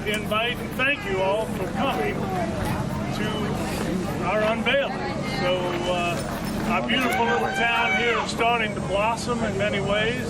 invite and thank you all for coming to our unveiling. So our beautiful little town here is starting to blossom in many ways.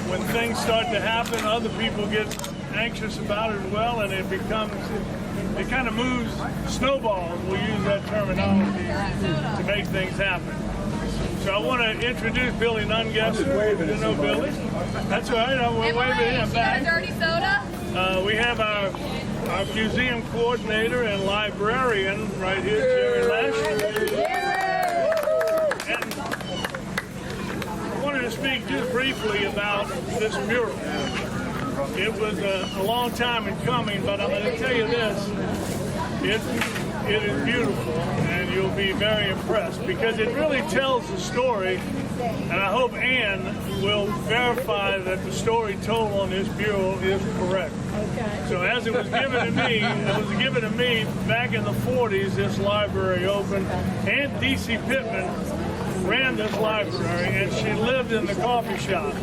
When things start to happen, other people get anxious about it as well, and it kind of moves, snowballs, we'll use that terminology, to make things happen. So I want to introduce Billy Nungesser. You know Billy? That's all right, we'll wave at him back. Dirty soda? We have our museum coordinator and librarian right here, Jerry Lashley. And I wanted to speak just briefly about this mural. It was a long time in coming, but I'm going to tell you this. It is beautiful, and you'll be very impressed because it really tells the story, and I hope Ann will verify that the story told on this mural is correct. Okay. So as it was given to me, back in the 40s, this library opened. Aunt D.C. Pittman ran this library, and she lived in the coffee shop.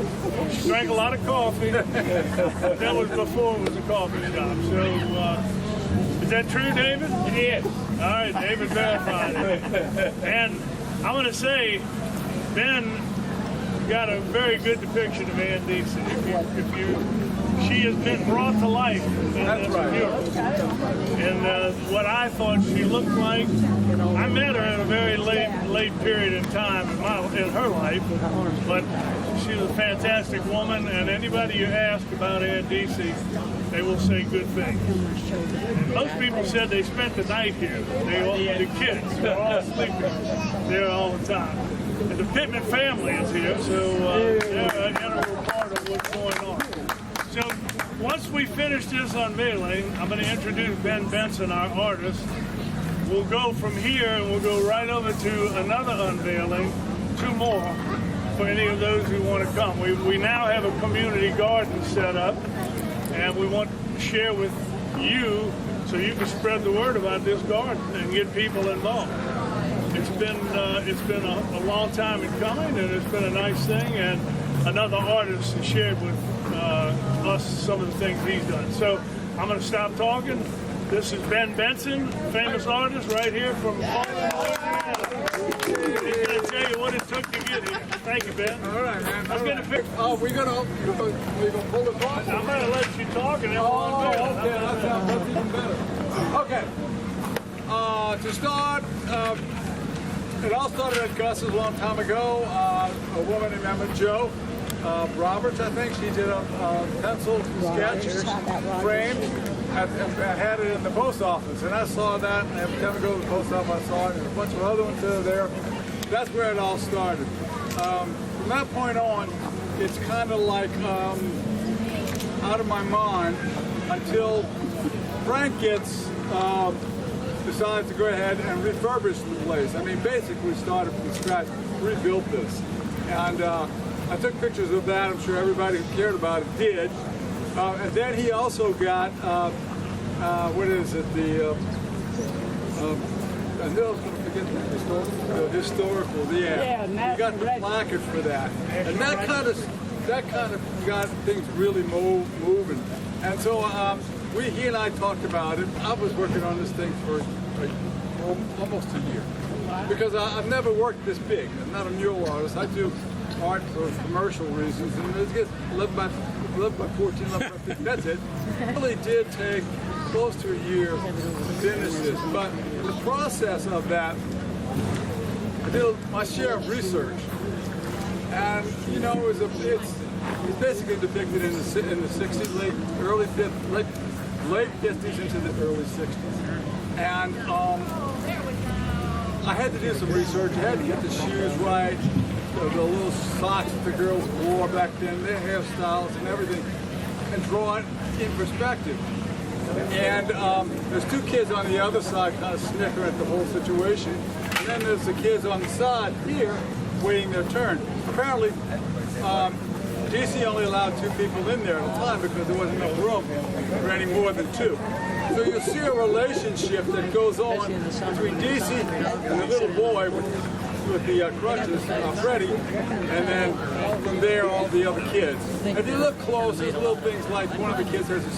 She drank a lot of coffee. That was before it was a coffee shop. So, is that true, David? It is. All right, David verified it. And I'm going to say, Ben got a very good depiction of Aunt D.C. She has been brought to life in this mural. And what I thought she looked like, I met her at a very late period in time in her life, but she's a fantastic woman, and anybody you ask about Aunt D.C., they will say good things. And most people said they spent the night here. The kids were all sleeping there all the time. And the Pittman family is here, so they're an integral part of what's going on. So once we finish this unveiling, I'm going to introduce Ben Benson, our artist. We'll go from here and we'll go right over to another unveiling, 2 more, for any of those who want to come. We now have a community garden set up, and we want to share with you so you can spread the word about this garden and get people involved. It's been a long time in coming, and it's been a nice thing, and another artist has shared with us some of the things he's done. So I'm going to stop talking. This is Ben Benson, famous artist right here from Folsom. He's going to tell you what it took to get here. Thank you, Ben. All right, man. I was going to pick. Oh, we're going to pull it off? I'm going to let you talk, and then we'll unveil. Okay, that's even better. Okay. To start, it all started at Gus's a long time ago. A woman named Emma Jo Roberts, I think, she did a pencil sketch framed and had it in the post office. And I saw that, and every time I go to the post office, I saw it, and a bunch of other ones that are there. That's where it all started. From that point on, it's kind of like out of my mind until Frank decides to go ahead and refurbish the place. I mean, basically started from scratch, rebuilt this. And I took pictures of that. I'm sure everybody who cared about it did. And then he also got, what is it, I knew I was going to forget the historical, yeah. He got the placard for that. And that kind of got things really moving. And so he and I talked about it. I was working on this thing for almost a year. Because I've never worked this big. I'm not a mural artist. I do art for commercial reasons. And it gets 11 by 14, 11 by 15. That's it. It really did take close to a year to finish this. But in the process of that, I did my share of research. And, you know, it's basically depicted in the 60s, late 50s into the early 60s. And I had to do some research. I had to get the shoes right, the little socks that the girls wore back then, their hairstyles and everything, and draw it in perspective. And there's 2 kids on the other side kind of snicker at the whole situation. And then there's the kids on the side here waiting their turn. Apparently, DC only allowed 2 people in there at a time because there wasn't enough room for any more than 2. So you'll see a relationship that goes on between DC and the little boy with the crutches, Freddie, and then from there all the other kids. If you look close, there's little things like one of the kids has a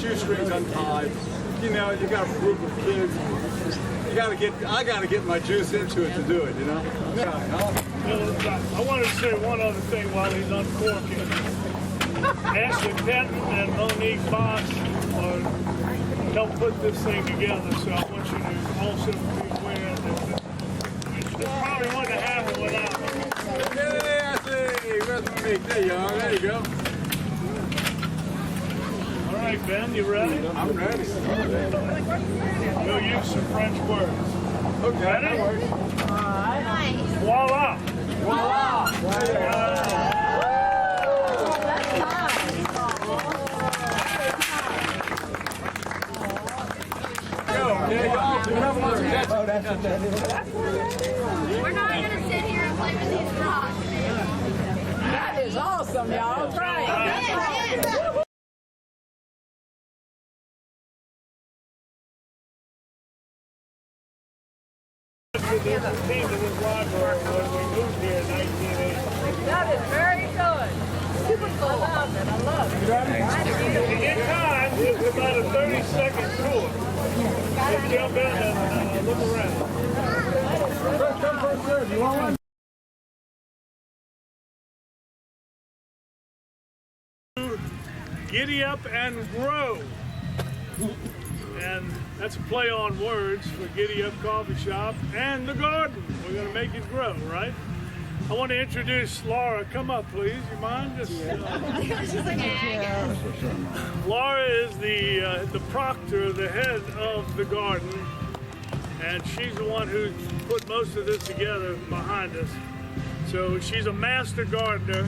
shoestrings untied. You know, you got a group of kids. I gotta get my juice into it to do it, you know? I wanted to say one other thing while he's uncorking. Ashley Penton and Monique Boss helped put this thing together, so I want you to also be aware that it probably wouldn't have happened without them. Hey, Ashley! Where's Monique? There you are. There you go. All right, Ben, you ready? I'm ready. We'll use some French words. Okay, Ready? that works. Voila! Voila! We're not going to sit here and play with these rocks. That is awesome, y'all. Try it. Team to this library when we moved here in 1980. That is very good. Super cool. I love it. I love it. In time, it's about a 30-second tour. Just jump in and look around. First come, first serve. You want one? Giddy Up and Grow. And that's a play on words for Giddy Up Coffee Shop and the garden. We're going to make it grow, right? I want to introduce Laura. Come up, please. You mind? Just, Laura is the proctor, the head of the garden, and she's the one who put most of this together behind us. So she's a master gardener,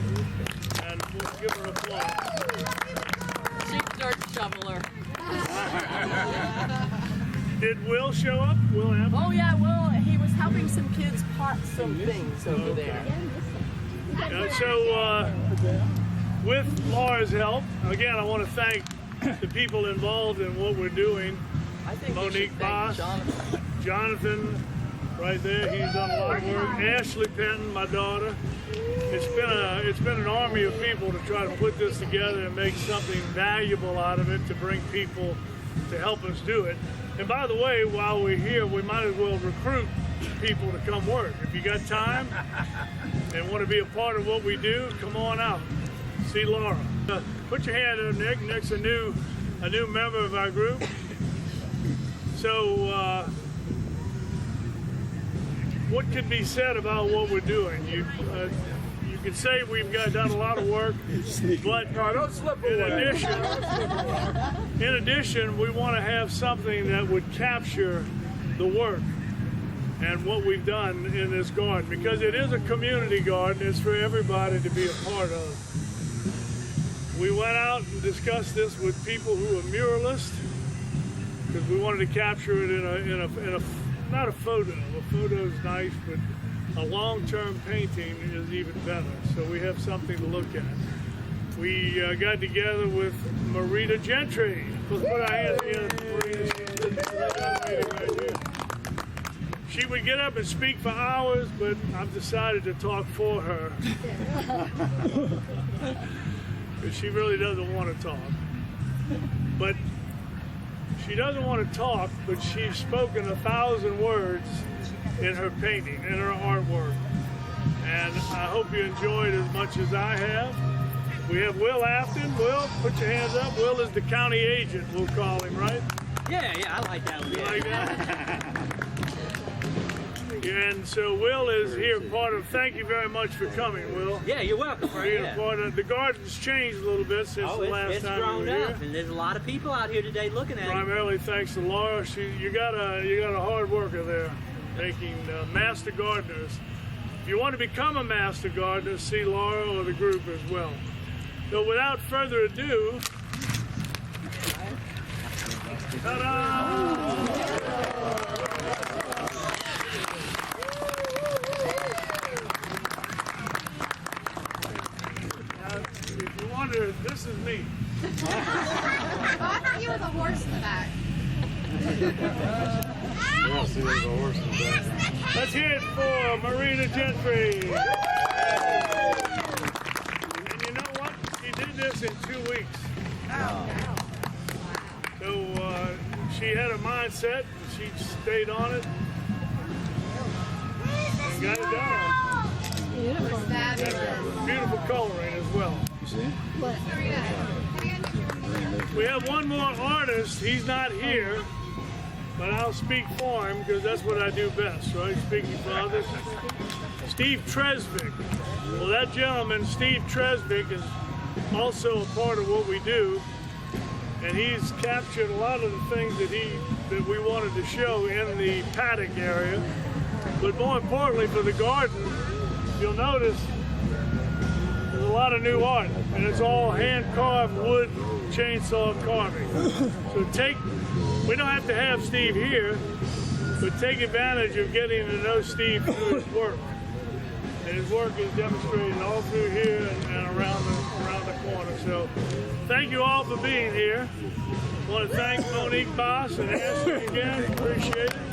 and we'll give her applause. She's a dirt shoveler. Did Will show up? Will Amber? Oh, yeah, well, he was helping some kids pot some things over there. So, with Laura's help, again, I want to thank the people involved in what we're doing. I think Monique Boss, Jonathan, right there, he's done a lot of work. Ashley Penton, my daughter. It's been an army of people to try to put this together and make something valuable out of it to bring people to help us do it. And by the way, while we're here, we might as well recruit people to come work. If you got time and want to be a part of what we do, come on out. See Laura. Put your hand up, Nick. Nick's a new member of our group. So, what could be said about what we're doing? You could say we've done a lot of work, but don't slip away. In addition, we want to have something that would capture the work and what we've done in this garden, because it is a community garden. It's for everybody to be a part of. We went out and discussed this with people who are muralists, because we wanted to capture it in a not a photo. A photo is nice, but a long-term painting is even better. So we have something to look at. We got together with Marita Gentry. Let's put our hands together for Marita. She would get up and speak for hours, but I've decided to talk for her. Because she really doesn't want to talk. But she doesn't want to talk, but she's spoken 1,000 words in her painting, in her artwork. And I hope you enjoyed as much as I have. We have Will Afton. Will, put your hands up. Will is the county agent, we'll call him, right? Yeah, I like that one. You like that? And so Will is here, thank you very much for coming, Will. Yeah, you're welcome. Being a part of, the garden's changed a little bit since the last it's time we grown were here. up, and there's a lot of people out here today looking at it. Primarily thanks to Laura. You got a hard worker there, making master gardeners. If you want to become a master gardener, see Laura or the group as well. So without further ado, ta-da! If you wonder, this is me. I thought you were the horse in the back. Let's hear it for Marita Gentry. And you know what? She did this in 2 weeks. she had a mindset, and she stayed on it, and got it done. Beautiful coloring as well. We have one more artist. He's not here, but I'll speak for him because that's what I do best, right? Speaking for others. Steve Tresvik. Well, that gentleman, Steve Tresvik, is also a part of what we do, and he's captured a lot of the things that we wanted to show in the paddock area. But more importantly, for the garden, you'll notice there's a lot of new art, and it's all hand-carved wood chainsaw carving. So we don't have to have Steve here, but take advantage of getting to know Steve through his work. And his work is demonstrated all through here and around the corner. So thank you all for being here. I want to thank Monique Boss and Ashley again. Appreciate it.